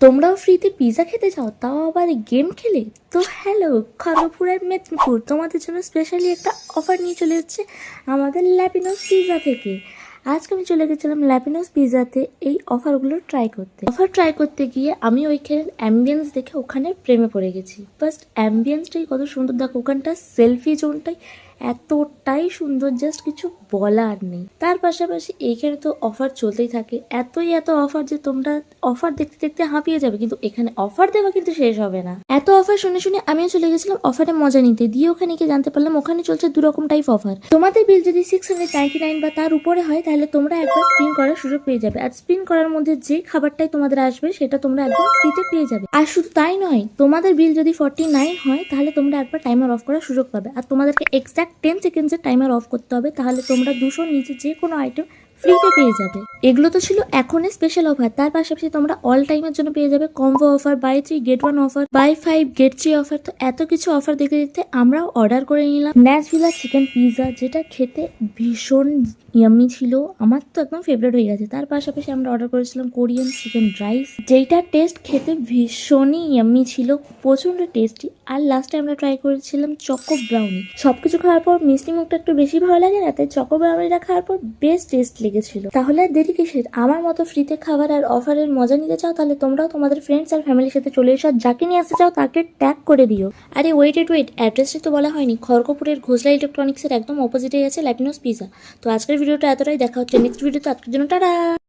তোমরাও ফ্রিতে পিৎজা খেতে চাও, তাও আবার গেম খেলে? তো হ্যালো খড়গপুর আর মেদিনীপুর, তোমাদের জন্য স্পেশালি একটা অফার নিয়ে চলে এসেছে আমাদের ল্যাপিনোস পিৎজা থেকে। আজকে আমি চলে গেছিলাম ল্যাপিনোস পিৎজাতে এই অফারগুলো ট্রাই করতে গিয়ে আমি ওইখানে অ্যাম্বিয়েন্স দেখে ওখানে প্রেমে পড়ে গেছি। ফার্স্ট অ্যাম্বিয়েন্সটাই কত সুন্দর, দেখো ওখানটা সেলফি জোনটাই এতটাই সুন্দর, জাস্ট কিছু বলার নেই। তার পাশাপাশি এইখানে তো অফার চলতেই থাকে, এত অফার যে তোমরা অফার দেখতে দেখতে হাঁপিয়ে যাবে, কিন্তু এখানে অফার দেওয়া কিন্তু শেষ হবে না। এত অফার শুনে আমিও চলে গেছিলাম অফারে মজা নিতে। দিয়ে ওখানে গিয়ে জানতে পারলাম ওখানে চলছে দু রকম টাইপ অফার। তোমাদের বিল যদি 699 বা তার উপরে হয় তাহলে তোমরা একবার স্পিন করার সুযোগ পেয়ে যাবে, আর স্পিন করার মধ্যে যে খাবারটাই তোমাদের আসবে সেটা তোমরা একদম ফ্রিতে পেয়ে যাবে। আর শুধু তাই নয়, তোমাদের বিল যদি 49 হয় তাহলে তোমরা একবার টাইমার অফ করার সুযোগ পাবে, আর তোমাদেরকে এক্সাক্ট 10 সেকেন্ডসের টাইমার অফ করতে হবে, তাহলে তোমরা 200 নিচে যে কোনো আইটেম ফ্রিতে পেয়ে যাবে। এগুলো তো ছিল এখনের স্পেশাল অফার, তার পাশাপাশি তোমরা অল টাইমের জন্য পেয়ে যাবে combo offer, buy 3 get 1 offer, buy 5 get 3 offer. তো এত কিছু অফার দেখতে দেখতে আমরাও অর্ডার করে নিলাম ন্যাশভিলা চিকেন পিৎজা, যেটা খেতে ভীষণ ইয়াম্মি ছিল, আমার তো একদম ফেভারিট হয়ে গেছে। তার পাশাপাশি আমরা অর্ডার করেছিলাম কোরিয়ান চিকেন রাইস, যেইটার টেস্ট খেতে ভীষণই ইয়াম্মি ছিল, প্রচন্ড টেস্টি। আর লাস্টে আমরা ট্রাই করেছিলাম চকো ব্রাউনি। সবকিছু খাওয়ার পর মিষ্টি মুখটা একটু বেশি ভালো লাগে না, তাই চকো ব্রাউনিটা খাওয়ার পর বেশ টেস্ট লেগেছিল। তাহলে আর দেরি কিসের, আমার মতো ফ্রিতে খাবার আর অফারের মজা নিতে চাও তাহলে তোমরাও তোমাদের ফ্রেন্ডস আর ফ্যামিলির সাথে চলে এসো, যাকে নিয়ে আসতে চাও তাকে ট্যাগ করে দিও। আরে ওয়েট, অ্যাড্রেসটা তো বলা হয়নি। খড়গপুরের ঘোষলা ইলেকট্রনিক্সের একদম অপোজিটে আছে ল্যাপিনোস পিৎজা। তো আজকের ভিডিওটা এতটাই, দেখা হচ্ছে নেক্সট ভিডিওতে। আজকের জন্য টাটা।